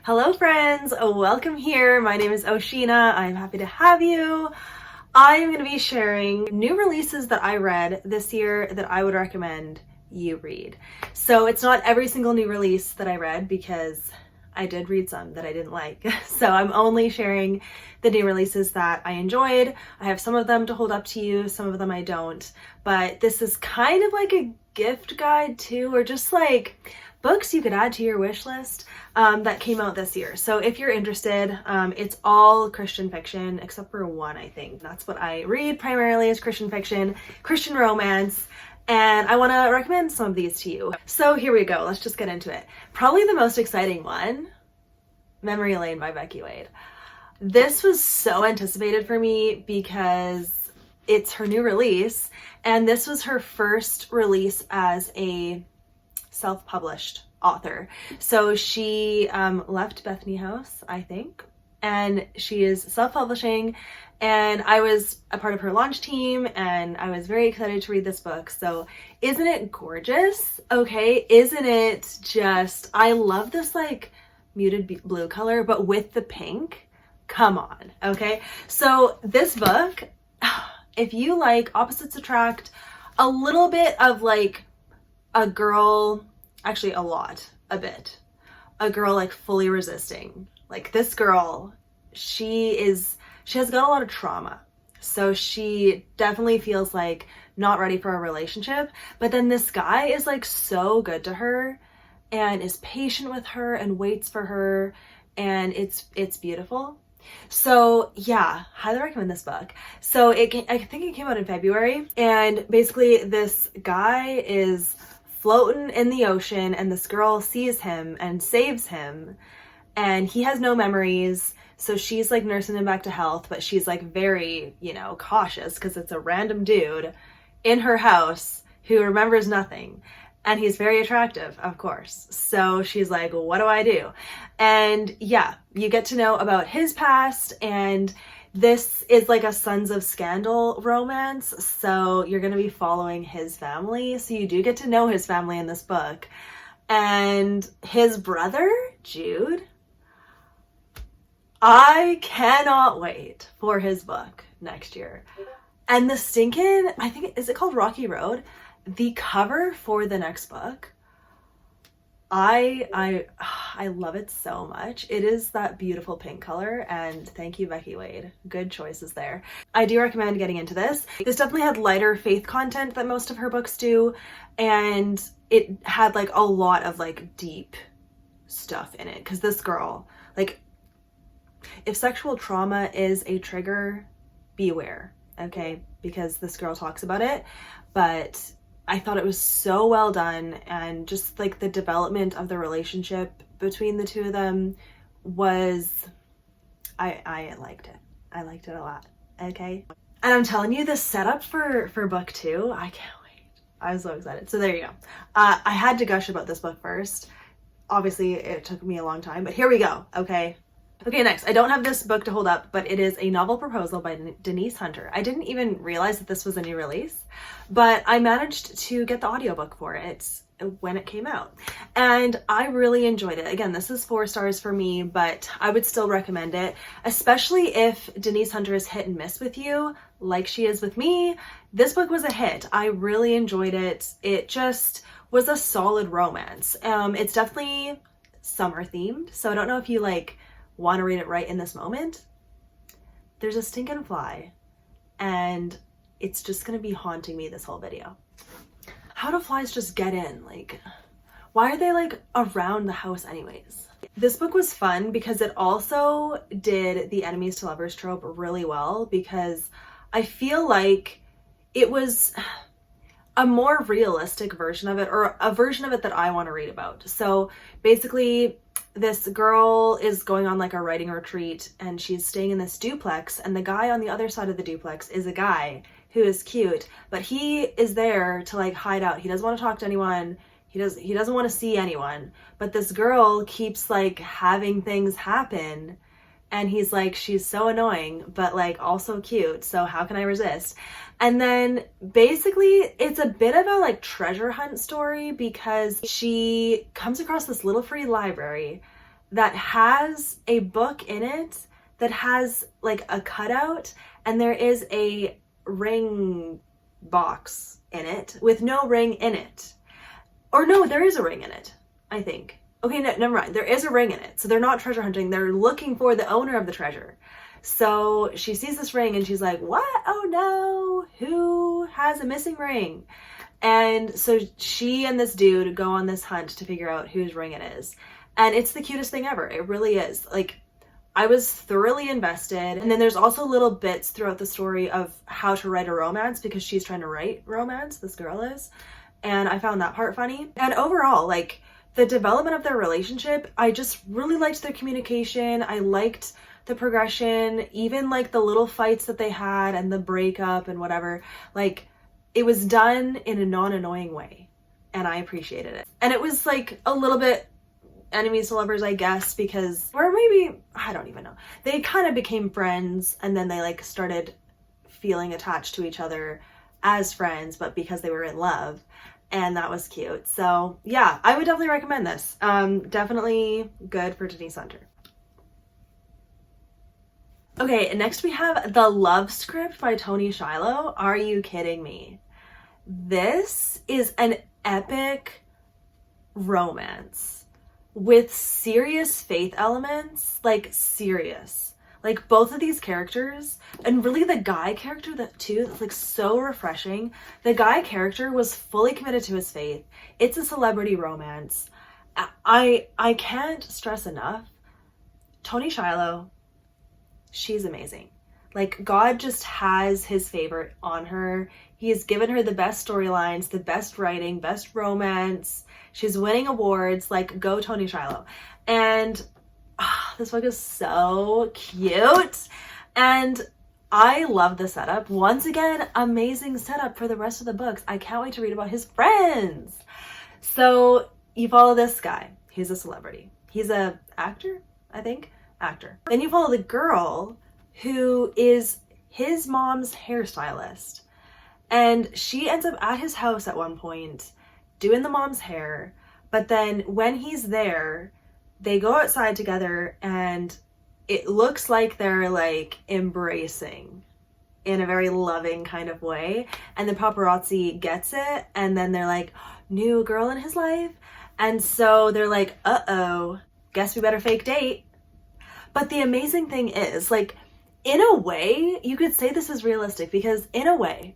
Hello friends, welcome here. My name is O-Sheena. I'm happy to have you. I'm going to be sharing new releases that I read this year that I would recommend you read. So it's not every single new release that I read because I did read some that I didn't like. So I'm only sharing the new releases that I enjoyed. I have some of them to hold up to you, some of them I don't. But this is kind of like a gift guide too, or just like books you could add to your wish list that came out this year. So if you're interested, it's all Christian fiction except for one, I think. That's what I read primarily is Christian fiction, Christian romance, and I want to recommend some of these to you. So here we go. Let's just get into it. Probably the most exciting one, Memory Lane by Becky Wade. This was so anticipated for me because it's her new release, and this was her first release as a self-published author. So she left Bethany House, I think, and she is self-publishing, and I was a part of her launch team and I was very excited to read this book. So isn't it gorgeous? Okay, isn't it just, I love this like muted blue color, but with the pink, come on, okay? So this book, if you like opposites attract, a little bit of like a girl, actually a bit, a girl like fully resisting. Like this girl, she has got a lot of trauma. So she definitely feels like not ready for a relationship. But then this guy is like so good to her and is patient with her and waits for her. And it's beautiful. So yeah, highly recommend this book. So I think it came out in February, and basically this guy is floating in the ocean and this girl sees him and saves him, and he has no memories. So she's like nursing him back to health, but she's like very, cautious because it's a random dude in her house who remembers nothing. And he's very attractive, of course. So she's like, what do I do? And yeah, you get to know about his past, and this is like a Sons of Scandal romance. So you're going to be following his family. So you do get to know his family in this book. And his brother, Jude, I cannot wait for his book next year. And the stinking, I think, is it called Rocky Road? The cover for the next book, I love it so much. It is that beautiful pink color, and thank you, Becky Wade. Good choices there. I do recommend getting into this. This definitely had lighter faith content than most of her books do, and it had like a lot of like deep stuff in it, because this girl, like, if sexual trauma is a trigger, beware, okay? Because this girl talks about it, but I thought it was so well done, and just like the development of the relationship between the two of them was, I liked it. I liked it a lot, okay? And I'm telling you, the setup for book 2, I can't wait. I'm so excited. So there you go. I had to gush about this book first. Obviously, it took me a long time, but here we go, okay? Okay, next. I don't have this book to hold up, but it is A Novel Proposal by Denise Hunter. I didn't even realize that this was a new release, but I managed to get the audiobook for it when it came out, and I really enjoyed it. Again, this is 4 stars for me, but I would still recommend it, especially if Denise Hunter is hit and miss with you, like she is with me. This book was a hit. I really enjoyed it. It just was a solid romance. It's definitely summer themed, so I don't know if you like want to read it right in this moment. There's a stinking fly, and it's just gonna be haunting me this whole video. How do flies just get in? Like, why are they like around the house anyways? This book was fun because it also did the enemies to lovers trope really well, because I feel like it was a more realistic version of it, or a version of it that I want to read about. So basically, this girl is going on like a writing retreat, and she's staying in this duplex, and the guy on the other side of the duplex is a guy who is cute, but he is there to like hide out. He doesn't want to talk to anyone. He doesn't want to see anyone, but this girl keeps like having things happen, and he's like, she's so annoying, but like also cute, so how can I resist? And then basically it's a bit of a like treasure hunt story, because she comes across this little free library that has a book in it that has like a cutout, and there is a ring box in it with no ring in it. Or no, there is a ring in it, I think. Okay, no, never mind. There is a ring in it. So they're not treasure hunting. They're looking for the owner of the treasure. So she sees this ring and she's like, what? Oh no, who has a missing ring? And so she and this dude go on this hunt to figure out whose ring it is. And it's the cutest thing ever. It really is. Like, I was thoroughly invested. And then there's also little bits throughout the story of how to write a romance, because she's trying to write romance, this girl is. And I found that part funny. And overall, like, the development of their relationship, I just really liked their communication. I liked the progression, even like the little fights that they had and the breakup and whatever. Like, it was done in a non-annoying way, and I appreciated it. And it was like a little bit enemies to lovers, I guess, because, or maybe, I don't even know. They kind of became friends, and then they like started feeling attached to each other as friends, but because they were in love, and that was cute. So yeah, I would definitely recommend this. Definitely good for Denise Hunter. Okay, next we have The Love Script by Toni Shiloh. Are you kidding me? This is an epic romance with serious faith elements, like serious. Like both of these characters, and really the guy character that too, that's like so refreshing. The guy character was fully committed to his faith. It's a celebrity romance. I can't stress enough. Toni Shiloh, she's amazing. Like, God just has his favorite on her. He has given her the best storylines, the best writing, best romance. She's winning awards. Like, go Toni Shiloh. And this book is so cute. And I love the setup. Once again, amazing setup for the rest of the books. I can't wait to read about his friends. So you follow this guy. He's a celebrity. He's a actor, I think. Actor. Then you follow the girl who is his mom's hairstylist, and she ends up at his house at one point doing the mom's hair. But then when he's there, they go outside together, and it looks like they're like embracing in a very loving kind of way, and the paparazzi gets it, and then they're like, new girl in his life. And so they're like, uh-oh, guess we better fake date. But the amazing thing is, like, in a way, you could say this is realistic, because in a way,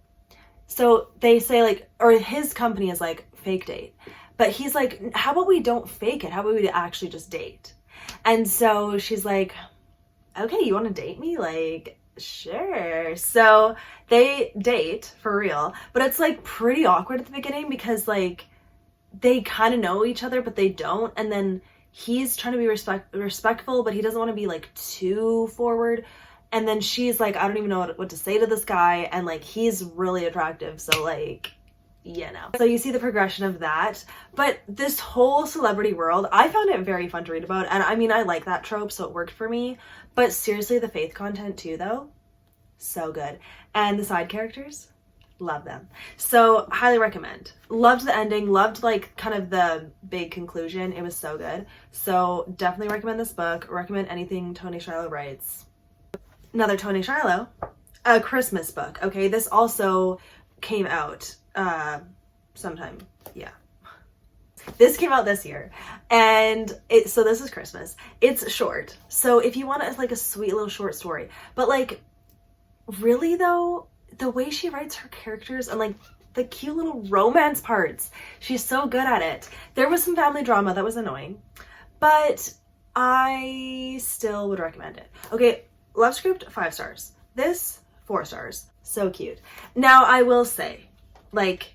so they say like, or his company is like, fake date. But he's like, how about we don't fake it? How about we actually just date? And so she's like, okay, you want to date me? Like, sure. So they date for real, but it's like pretty awkward at the beginning, because like they kind of know each other, but they don't. And then he's trying to be respectful, but he doesn't want to be like too forward. And then she's like, I don't even know what to say to this guy. And like, he's really attractive. So like, you know. So you see the progression of that. But this whole celebrity world, I found it very fun to read about. And I mean, I like that trope, so it worked for me. But seriously, the faith content too, though, so good. And the side characters, love them. So highly recommend. Loved the ending, loved like kind of the big conclusion. It was so good. So definitely recommend this book. Recommend anything Toni Shiloh writes. Another Toni Shiloh, a Christmas book. Okay, this also came out sometime, yeah. This came out this year, and so this is Christmas. It's short, so if you want it, it's like a sweet little short story. But like, really though, the way she writes her characters and like the cute little romance parts, she's so good at it. There was some family drama that was annoying, but I still would recommend it. Okay, Love Script, 5 stars. This, 4 stars. So cute. Now I will say, like,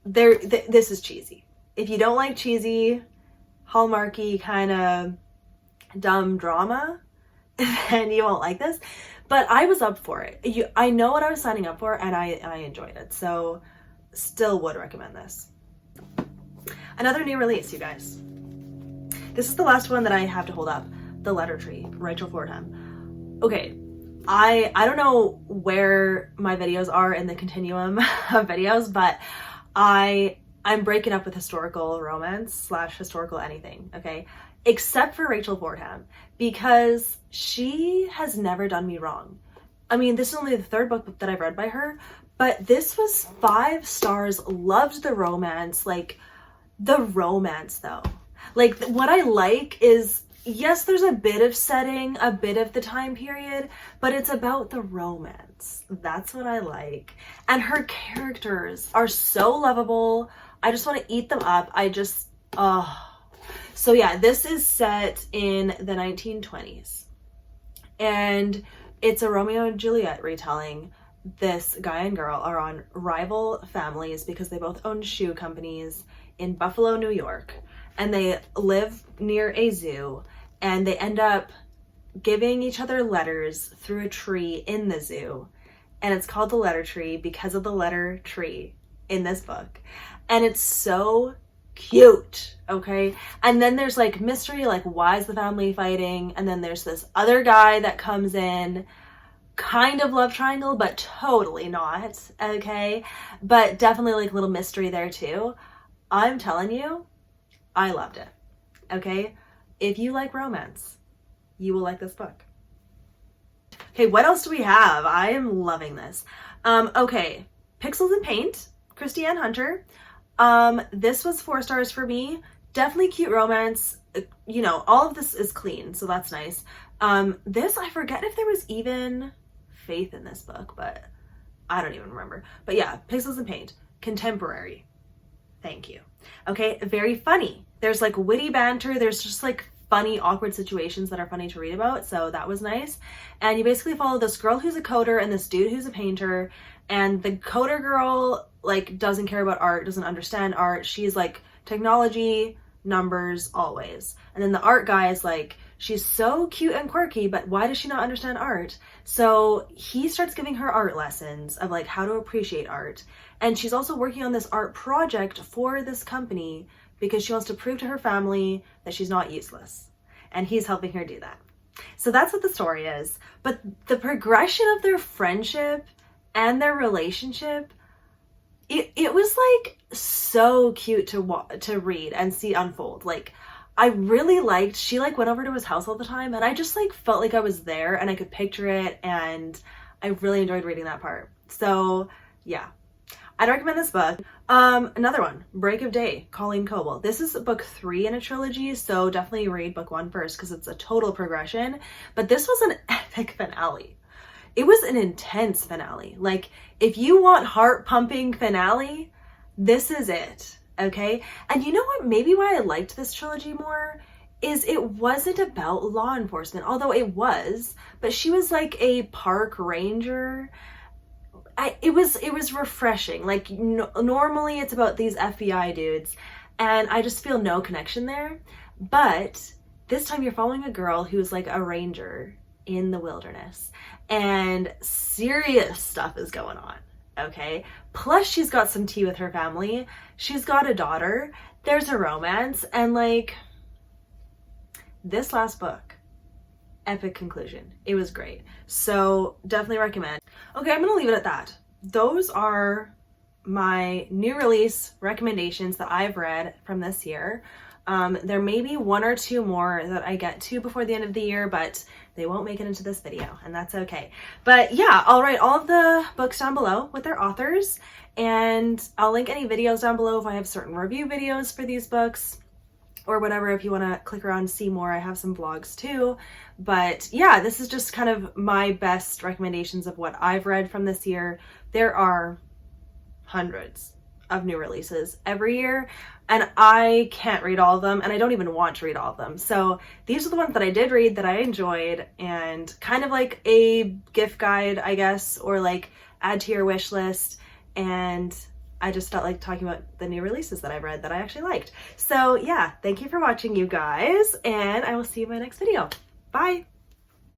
this is cheesy. If you don't like cheesy, Hallmarky kind of dumb drama, then you won't like this. But I was up for it. I know what I was signing up for, and I enjoyed it. So still would recommend this. Another new release, you guys. This is the last one that I have to hold up. The Letter Tree, Rachel Fordham. Okay, I don't know where my videos are in the continuum of videos, but I'm breaking up with historical romance / historical anything, okay? except for Rachel Fordham, because she has never done me wrong. I mean, this is only the third book that I've read by her, but this was 5 stars. Loved the romance. Like, the romance though. Like, what I like is, yes, there's a bit of setting, a bit of the time period, but it's about the romance. That's what I like. And her characters are so lovable. I just want to eat them up. So yeah, this is set in the 1920s. And it's a Romeo and Juliet retelling. This guy and girl are on rival families because they both own shoe companies in Buffalo, New York. And they live near a zoo, and they end up giving each other letters through a tree in the zoo. And it's called the letter tree because of the letter tree in this book. And it's so cute, okay? And then there's like mystery, like why is the family fighting? And then there's this other guy that comes in, kind of love triangle, but totally not, okay? But definitely like a little mystery there too. I'm telling you, I loved it, okay? If you like romance, you will like this book. Okay, what else do we have? I am loving this. Okay, Pixels and Paint, Kristi Hunter. This was 4 stars for me. Definitely cute romance. You know, all of this is clean, so that's nice. This, I forget if there was even faith in this book, but I don't even remember. But yeah, Pixels and Paint, contemporary. Thank you. Okay, very funny. There's like witty banter. There's just like funny, awkward situations that are funny to read about. So that was nice. And you basically follow this girl who's a coder and this dude who's a painter. And the coder girl like doesn't care about art, doesn't understand art. She's like technology, numbers, always. And then the art guy is like, she's so cute and quirky, but why does she not understand art? So he starts giving her art lessons of like how to appreciate art. And she's also working on this art project for this company because she wants to prove to her family that she's not useless. And he's helping her do that. So that's what the story is. But the progression of their friendship and their relationship, it was like so cute to read and see unfold. Like, I really liked, she like went over to his house all the time, and I just like felt like I was there and I could picture it, and I really enjoyed reading that part. So yeah, I'd recommend this book. Another one, Break of Day, Colleen Coble. This is book 3 in a trilogy, so definitely read book 1 first because it's a total progression. But this was an epic finale. It was an intense finale. Like, if you want heart-pumping finale, this is it, okay? And you know what, maybe why I liked this trilogy more is it wasn't about law enforcement, although it was, but she was like a park ranger. It was refreshing. Like, normally it's about these FBI dudes, and I just feel no connection there. But this time you're following a girl who's like a ranger in the wilderness, and serious stuff is going on, okay? Plus she's got some tea with her family. She's got a daughter. There's a romance, and like, this last book, epic conclusion. It was great. So definitely recommend. Okay, I'm gonna leave it at that. Those are my new release recommendations that I've read from this year. There may be 1 or 2 more that I get to before the end of the year, but they won't make it into this video, and that's okay. But yeah, I'll write all of the books down below with their authors, and I'll link any videos down below if I have certain review videos for these books or whatever. If you want to click around and see more, I have some vlogs too. But yeah, this is just kind of my best recommendations of what I've read from this year. There are hundreds of new releases every year, and I can't read all of them, and I don't even want to read all of them. So these are the ones that I did read that I enjoyed, and kind of like a gift guide, I guess, or like add to your wish list. And I just felt like talking about the new releases that I've read that I actually liked. So yeah, thank you for watching, you guys, and I will see you in my next video. Bye.